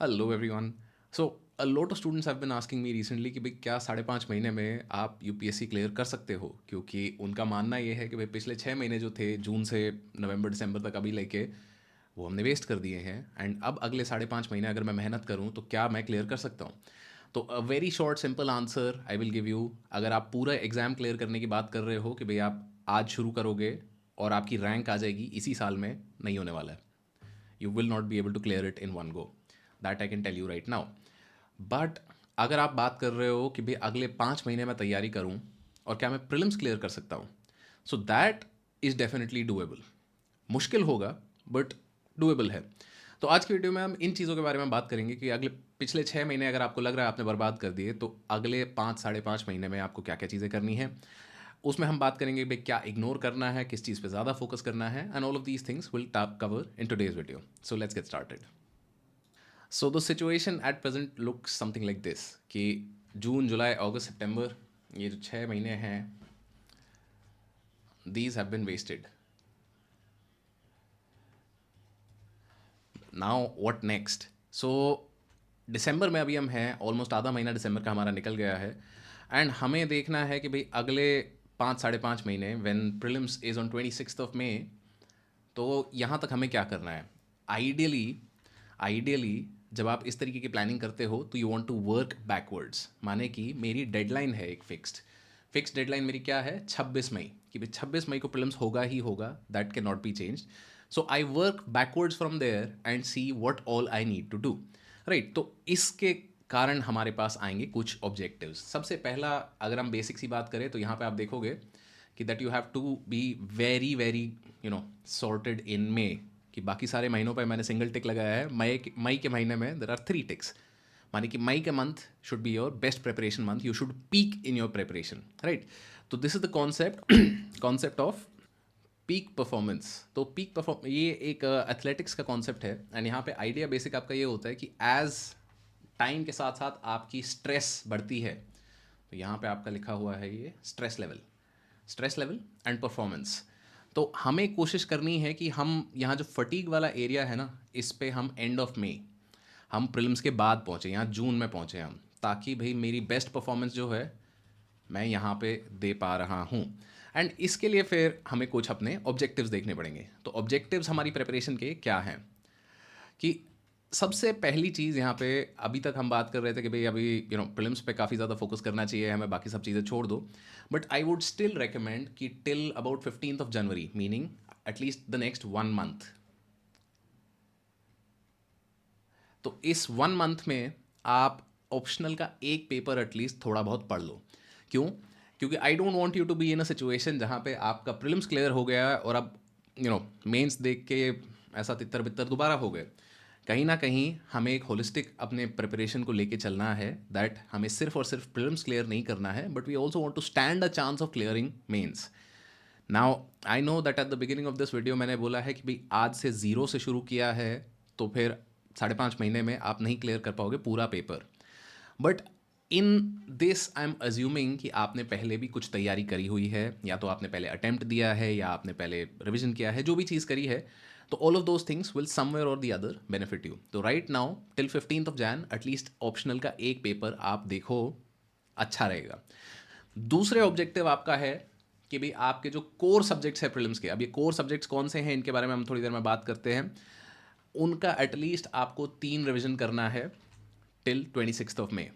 Hello everyone. So a lot of students have been asking me recently कि भाई क्या 5.5 महीने में आप यूपीएससी क्लियर कर सकते हो, क्योंकि उनका मानना ये है कि भाई पिछले 6 महीने जो थे जून से नवंबर दिसंबर तक अभी लेके वो हमने वेस्ट कर दिए हैं। एंड अब अगले 5.5 महीने अगर मैं मेहनत करूँ तो क्या मैं क्लियर कर सकता हूँ? तो a very short simple answer I will give you. अगर आप पूरा एग्ज़ाम क्लियर करने की बात कर रहे हो कि भाई आप आज शुरू करोगे और आपकी रैंक आ जाएगी इसी साल में, नहीं होने वाला है। You will not be able to clear it in one go, that I can tell you right now. But अगर आप बात कर रहे हो कि भाई अगले 5 महीने में तैयारी करूं और क्या मैं प्रीलिम्स क्लियर कर सकता हूं, so that is definitely doable. मुश्किल होगा बट डूएबल है। तो आज की वीडियो में हम इन चीज़ों के बारे में बात करेंगे कि अगले पिछले 6 महीने अगर आपको लग रहा है आपने बर्बाद कर दिए, तो अगले 5 साढ़े 5 महीने में आपको क्या क्या चीज़ें करनी है। उसमें हम बात करेंगे भाई क्या इग्नोर करना है, किस चीज़ पे ज़्यादा फोकस करना है, and all of these things will top cover in today's video. So let's get started. So the situation at present looks something like this कि जून जुलाई अगस्त सितंबर, ये जो 6 महीने हैं, these have been wasted. Now what next? So दिसंबर में अभी हम हैं, ऑलमोस्ट आधा महीना दिसंबर का हमारा निकल गया है। एंड हमें देखना है कि भाई अगले 5 साढ़े 5 महीने, व्हेन प्रीलिम्स इज़ ऑन 26 मई, तो यहाँ तक हमें क्या करना है। आइडियली आइडियली जब आप इस तरीके की प्लानिंग करते हो तो you want to work backwards, माने कि मेरी डेडलाइन है एक फिक्स्ड डेडलाइन मेरी क्या है, 26 मई, कि भाई 26 मई को प्रीलिम्स होगा ही होगा, that can not be change. So I work backwards from there and see what all I need to do, right. तो इसके कारण हमारे पास आएंगे कुछ ऑब्जेक्टिव्स। सबसे पहला, अगर हम बेसिक सी बात करें तो यहाँ पे आप देखोगे कि that you have to be very very sorted in May. कि बाकी सारे महीनों पे मैंने सिंगल टिक लगाया है, मई के महीने में देर आर 3 टिक्स। माने कि मई के month should be your best preparation month, you should peak in your preparation, right. तो this is the concept concept of peak performance. तो पीक परफॉर्म ये एक एथलेटिक्स का कॉन्सेप्ट है। एंड यहाँ पे आइडिया बेसिक आपका ये होता है कि एज टाइम के साथ साथ आपकी स्ट्रेस बढ़ती है। तो यहाँ पे आपका लिखा हुआ है ये स्ट्रेस लेवल एंड परफॉर्मेंस। तो हमें कोशिश करनी है कि हम यहाँ जो फटीग वाला एरिया है ना, इस पे हम एंड ऑफ मई, हम प्रीलिम्स के बाद पहुँचे, यहाँ जून में पहुँचे हम, ताकि भाई मेरी बेस्ट परफॉर्मेंस जो है मैं यहाँ पे दे पा रहा हूँ। एंड इसके लिए फिर हमें कुछ अपने ऑब्जेक्टिव्स देखने पड़ेंगे। तो ऑब्जेक्टिव्स हमारी प्रिपरेशन के क्या हैं कि सबसे पहली चीज़ यहाँ पे, अभी तक हम बात कर रहे थे कि भाई अभी प्रीलिम्स पे काफ़ी ज़्यादा फोकस करना चाहिए हमें, बाकी सब चीज़ें छोड़ दो। But I would still recommend कि till about 15 January, meaning at least the next 1 month, तो इस 1 मंथ में आप ऑप्शनल का एक पेपर एटलीस्ट थोड़ा बहुत पढ़ लो। क्यों? क्योंकि I don't want you to be in a situation जहाँ पे आपका प्रीलिम्स क्लियर हो गया है और अब मेंस देख के ऐसा तितर बितर दोबारा हो गए। कहीं ना कहीं हमें एक होलिस्टिक अपने प्रिपरेशन को लेके चलना है, दैट हमें सिर्फ और सिर्फ प्रीलिम्स क्लियर नहीं करना है, but we also want to stand a chance of clearing mains. Now I know that at the beginning of this video मैंने बोला है कि भाई आज से ज़ीरो से शुरू किया है तो फिर 5.5 महीने में आप नहीं क्लियर कर पाओगे पूरा paper. But in this I am assuming कि आपने पहले भी कुछ तैयारी करी हुई है, या तो आपने पहले अटेम्प्ट दिया है या आपने पहले रिविजन किया है, जो भी चीज़ करी है। तो all of those things will somewhere और द अदर बेनिफिट यू। तो right now till 15 at least optional का एक पेपर आप देखो, अच्छा रहेगा। दूसरे ऑब्जेक्टिव आपका है कि भाई आपके जो कोर सब्जेक्ट्स है प्रीलिम्स के, अब ये कोर सब्जेक्ट्स कौन से हैं इनके बारे में हम थोड़ी देर में बात करते हैं। उनका एटलीस्ट आपको 3 रिविजन करना है टिल 26 मई।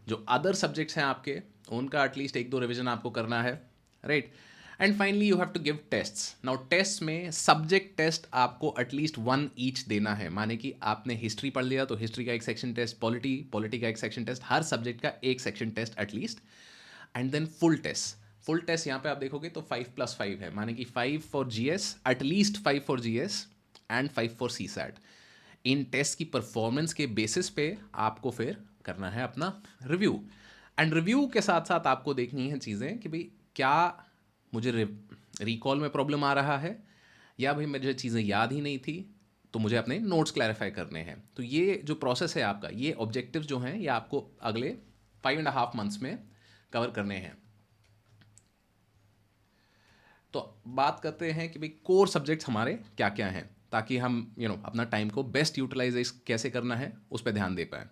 जो अदर सब्जेक्ट्स हैं आपके, उनका एटलीस्ट एक दो रिविजन आपको करना है, right. And finally you have to give tests. Now test में सब्जेक्ट टेस्ट आपको एटलीस्ट 1 ईच देना है। माने कि आपने हिस्ट्री पढ़ लिया तो हिस्ट्री का एक सेक्शन टेस्ट, पॉलिटी का एक सेक्शन टेस्ट, हर सब्जेक्ट का एक section test at least. And then full test यहाँ पे आप देखोगे तो 5+5 है, माने कि 5 for GS, at least 5 for GS and 5 for CSAT. इन टेस्ट की परफॉर्मेंस के बेसिस पे आपको फिर करना है अपना रिव्यू। एंड रिव्यू के साथ साथ आपको देखनी है चीज़ें कि भाई क्या मुझे रिकॉल में प्रॉब्लम आ रहा है, या भाई मुझे चीज़ें याद ही नहीं थी, तो मुझे अपने नोट्स क्लैरिफाई करने हैं। तो ये जो प्रोसेस है आपका, ये ऑब्जेक्टिव जो हैं ये आपको अगले 5.5 मंथ्स में कवर करने हैं। तो बात करते हैं कि भाई कोर सब्जेक्ट्स हमारे क्या क्या हैं। ताकि हम अपना टाइम को बेस्ट यूटिलाइज कैसे करना है उस पर ध्यान दे पाए.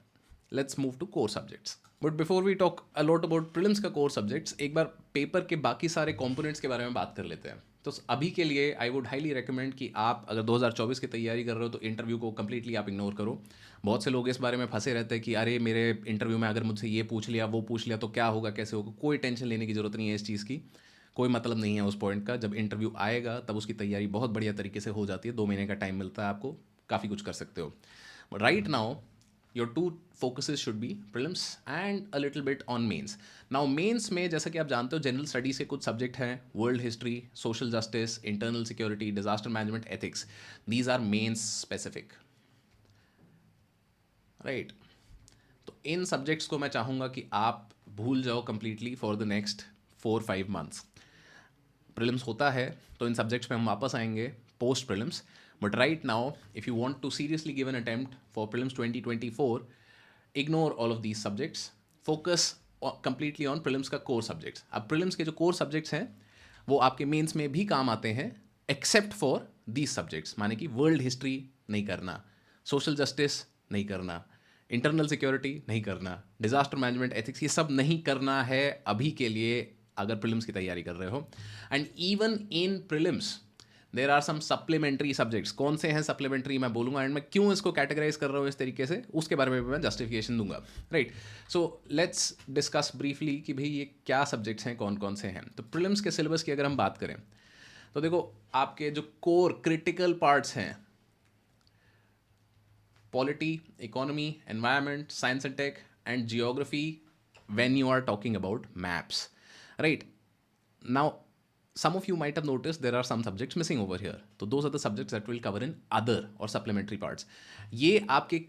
Let's move to core subjects. But before we talk a lot about prelims का कोर सब्जेक्ट्स, एक बार पेपर के बाकी सारे कंपोनेंट्स के बारे में बात कर लेते हैं. तो अभी के लिए आई वुड हाईली रिकमेंड कि आप अगर 2024 की तैयारी कर रहे हो तो इंटरव्यू को कंप्लीटली आप इग्नोर करो. बहुत से लोग इस बारे में फंसे रहते हैं कि अरे मेरे इंटरव्यू में अगर मुझसे ये पूछ लिया वो पूछ लिया तो क्या होगा कैसे होगा. कोई टेंशन लेने की ज़रूरत नहीं है इस चीज़ की. कोई मतलब नहीं है उस पॉइंट का. जब इंटरव्यू आएगा तब उसकी तैयारी बहुत बढ़िया तरीके से हो जाती है. 2 महीने का टाइम मिलता है आपको, काफ़ी कुछ कर सकते हो. Right now your two focuses should be prelims and a little bit on mains. Now mains में जैसा कि आप जानते हो जनरल स्टडीज के कुछ सब्जेक्ट हैं, world history, social justice, internal security, disaster management, ethics. These are mains specific, right. तो इन सब्जेक्ट्स को मैं चाहूँगा कि आप भूल जाओ completely for the next 4-5 months. Prelims होता है तो इन सब्जेक्ट्स पे हम वापस आएंगे post prelims. But right now if you want to seriously give an attempt for prelims 2024, ignore all of these subjects, focus completely on prelims का core subjects. अब प्रीलिम्स के जो कोर सब्जेक्ट्स हैं वो आपके मेंस में भी काम आते हैं एक्सेप्ट फॉर दीज सब्जेक्ट्स. माने कि वर्ल्ड हिस्ट्री नहीं करना, सोशल जस्टिस नहीं करना, इंटरनल सिक्योरिटी नहीं करना, डिजास्टर मैनेजमेंट, एथिक्स, ये सब नहीं करना है अभी के लिए अगर प्रीलिम्स की तैयारी कर रहे हो. And even in prelims there are some supplementary subjects. कौन से हैं सप्लीमेंट्री मैं बोलूंगा, एंड मैं क्यों इसको कैटेगराइज कर रहा हूँ इस तरीके से उसके बारे में भी मैं जस्टिफिकेशन दूंगा. Right. So let's discuss briefly कि भाई ये क्या सब्जेक्ट्स हैं, कौन कौन से हैं. तो प्रीलिम्स के सिलेबस की अगर हम बात करें तो देखो आपके जो कोर क्रिटिकल पार्ट्स हैं, polity, economy, environment, science and tech and geography when you are talking about maps, right? Now some of you might have noticed there are some subjects missing over here, so those are the subjects that we'll cover in other or supplementary parts. ये आपके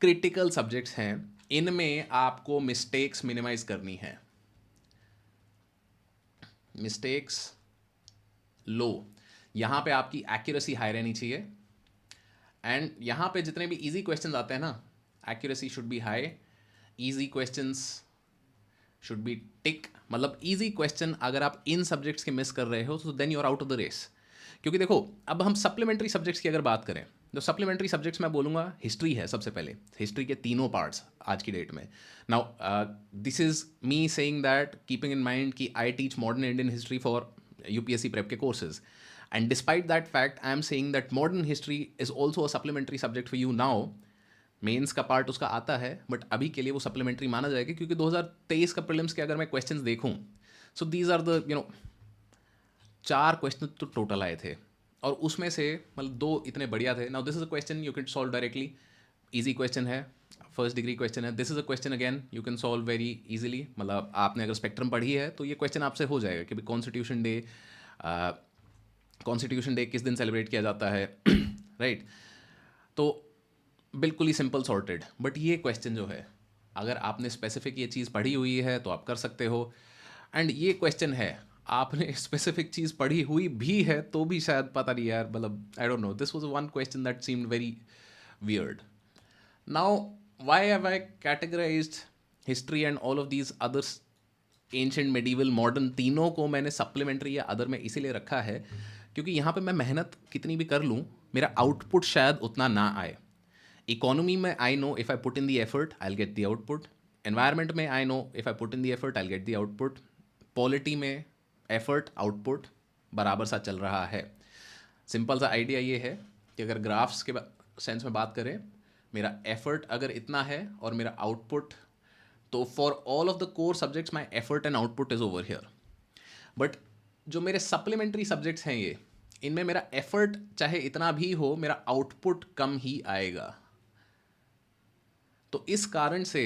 critical subjects हैं, इनमें आपको mistakes minimize करनी है. mistakes low, यहाँ पे आपकी accuracy high रहनी चाहिए. एंड यहाँ पे जितने भी इजी क्वेश्चंस आते हैं ना, accuracy should be high, easy questions should be tick. मतलब इजी क्वेश्चन अगर आप इन सब्जेक्ट्स के मिस कर रहे हो तो then you are out of the race. क्योंकि देखो अब हम सप्लीमेंट्री सब्जेक्ट्स की अगर बात करें, जो सप्लीमेंट्री सब्जेक्ट्स मैं बोलूँगा, हिस्ट्री है सबसे पहले. हिस्ट्री के तीनों पार्ट्स आज की डेट में. Now this is me saying that keeping in mind कि I teach modern Indian history for UPSC prep के courses. And despite that fact, I am saying that modern history is also a supplementary subject for you now. Mains का part उसका आता है, but अभी के लिए वो सप्लीमेंट्री माना जाएगा क्योंकि 2023 का प्रीलिम्स के अगर मैं क्वेश्चंस देखूं, so these are the 4 question तो टोटल आए थे और उसमें से मतलब 2 इतने बढ़िया थे. Now this is a question you can solve directly, easy question है, फर्स्ट डिग्री क्वेश्चन है. This is a question again you can solve very easily. मतलब आपने अगर स्पेक्ट्रम पढ़ी है तो ये क्वेश्चन आपसे हो जाएगा कि कॉन्स्टिट्यूशन डे किस दिन सेलिब्रेट किया जाता है, राइट. तो बिल्कुल ही सिंपल सॉर्टेड. बट ये क्वेश्चन जो है अगर आपने स्पेसिफिक ये चीज़ पढ़ी हुई है तो आप कर सकते हो. एंड ये क्वेश्चन है आपने स्पेसिफिक चीज़ पढ़ी हुई भी है तो भी शायद पता नहीं यार, मतलब I don't know, this was one question that seemed very weird. Now why have I categorised history and all of these others, ancient, medieval, modern, तीनों को मैंने सप्लीमेंट्री या अदर में इसीलिए रखा है क्योंकि यहाँ पे मैं मेहनत कितनी भी कर लूँ मेरा आउटपुट शायद उतना ना आए. इकोनॉमी में I know if I put in the effort I will get the output. Environment में I know if I put in the effort I will get the output. Polity में एफर्ट आउटपुट बराबर सा चल रहा है. Simple सा idea ये है कि अगर ग्राफ्स के सेंस में बात करें, मेरा एफर्ट अगर इतना है और मेरा आउटपुट, तो for all of the core subjects my effort and output is over here. But जो मेरे सप्लीमेंट्री सब्जेक्ट्स हैं ये, इनमें मेरा एफर्ट चाहे इतना भी हो, मेरा आउटपुट कम ही आएगा. तो इस कारण से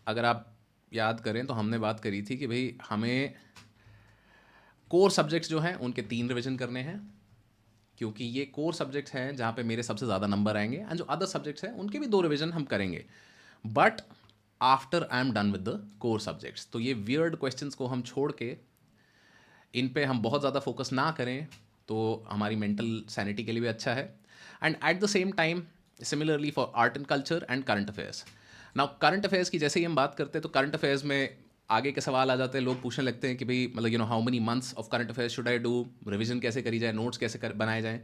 अगर आप याद करें तो हमने बात करी थी कि भाई हमें कोर सब्जेक्ट्स जो हैं उनके 3 रिवीजन करने हैं क्योंकि ये कोर सब्जेक्ट्स हैं जहाँ पे मेरे सबसे ज़्यादा नंबर आएंगे. एंड जो अदर सब्जेक्ट्स हैं उनके भी 2 रिवीजन हम करेंगे, but after I am done with the core subjects. तो ये वियर्ड क्वेश्चंस को हम छोड़ के इन पे हम बहुत ज़्यादा फोकस ना करें तो हमारी मेंटल सैनिटी के लिए भी अच्छा है. And at the same time similarly for art and culture and current affairs. Now current affairs की जैसे ही हम बात करते हैं तो करंट अफेयर्स में आगे के सवाल आ जाते हैं. लोग पूछने लगते हैं कि भाई मतलब how many months of current affairs should I do, revision कैसे करी जाए, नोट्स कैसे बनाए जाएँ.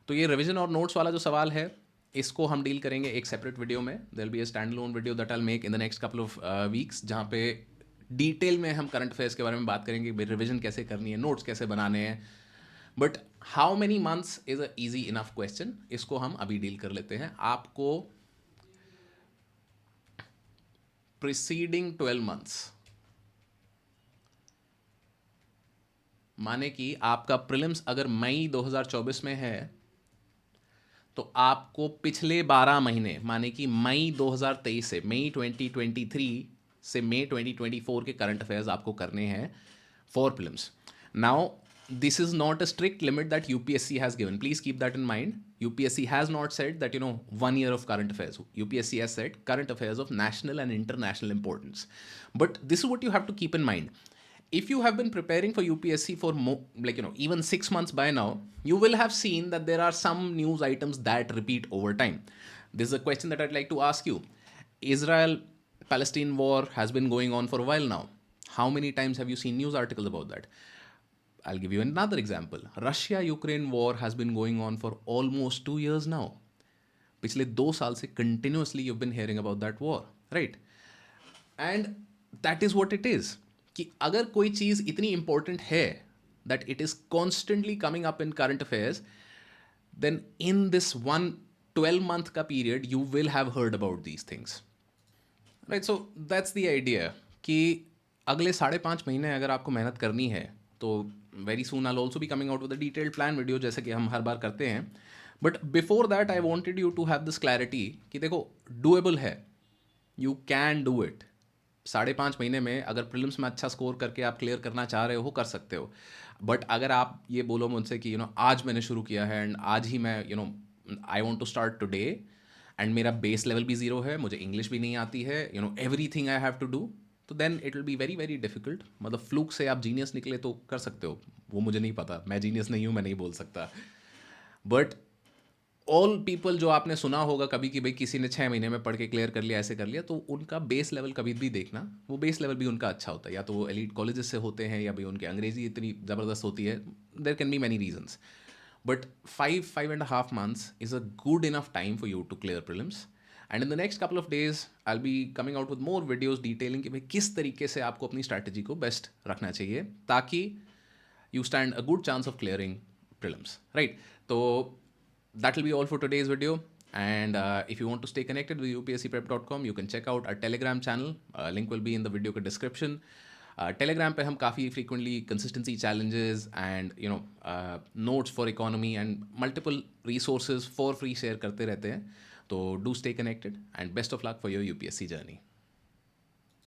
तो ये रिवीजन और नोट्स वाला जो सवाल है, इसको हम डील करेंगे एक सेपरेट वीडियो में. There be a stand alone video that I will make in the next couple of weeks, जहाँ पे डिटेल में हम करंट अफेयर्स के बारे में बात करेंगे, रिविजन कैसे करनी है, नोट्स कैसे बनाने हैं. But how many months is a easy enough question, इसको हम अभी डील कर लेते हैं. आपको प्रिसीडिंग 12 मंथ्स, माने कि आपका प्रीलिम्स अगर मई 2024 में है, तो आपको पिछले 12 महीने, माने कि मई 2023 से मई 2023 से मई 2024 के करंट अफेयर्स आपको करने हैं for prelims. Now this is not a strict limit that UPSC has given. Please keep that in mind. UPSC has not said that 1 year of current affairs. UPSC has said current affairs of national and international importance. But this is what you have to keep in mind. If you have been preparing for UPSC for even 6 months by now, you will have seen that there are some news items that repeat over time. This is a question that I'd like to ask you. Israel Palestine war has been going on for a while now. How many times have you seen news articles about that? I'll give you another example. Russia-Ukraine war has been going on for almost 2 years now. पिछले 2 साल से continuously you've been hearing about that war, right? And that is what it is. कि अगर कोई चीज़ इतनी important है that it is constantly coming up in current affairs, then in this one 12-month का period you will have heard about these things. Right, so that's the idea कि अगले 5.5 महीने अगर आपको मेहनत करनी है, तो very soon I also be coming out with a detailed plan video, जैसे कि हम हर बार करते हैं. But before that I wanted you to have this clarity कि देखो, डूएबल है, यू कैन डू इट. 5.5 महीने में अगर प्रीलिम्स में अच्छा स्कोर करके आप क्लियर करना चाह रहे हो, कर सकते हो. बट अगर आप ये बोलो मुझसे कि आज मैंने शुरू किया है एंड आज ही मैं I want to start today, and मेरा बेस लेवल भी ज़ीरो है, मुझे इंग्लिश भी नहीं आती है, everything I have to do, तो then it will be very very difficult. मतलब फ्लूक से आप जीनियस निकले तो कर सकते हो, वो मुझे नहीं पता, मैं जीनियस नहीं हूँ, मैं नहीं बोल सकता. बट ऑल पीपल जो आपने सुना होगा कभी कि भाई किसी ने 6 महीने में पढ़ के क्लियर कर लिया, ऐसे कर लिया, तो उनका बेस लेवल कभी भी देखना, वो बेस लेवल भी उनका अच्छा होता है. या तो वो एलीट कॉलेजेस से होते हैं, या भाई उनकी अंग्रेजी इतनी ज़बरदस्त होती है. There can be many reasons. But 5.5 months is a good enough time for you to clear prelims. And in the next couple of days, I'll be coming out with more videos detailing कि भाई किस तरीके से आपको अपनी strategy को best रखना चाहिए, ताकि you stand a good chance of clearing prelims, right? So that will be all for today's video. And if you want to stay connected with upscprep.com, you can check out our Telegram channel. Link will be in the video के description. Telegram पे हम काफ़ी frequently consistency challenges and notes for economy and multiple resources for free share करते रहते हैं. तो do stay connected and best of luck for your UPSC journey.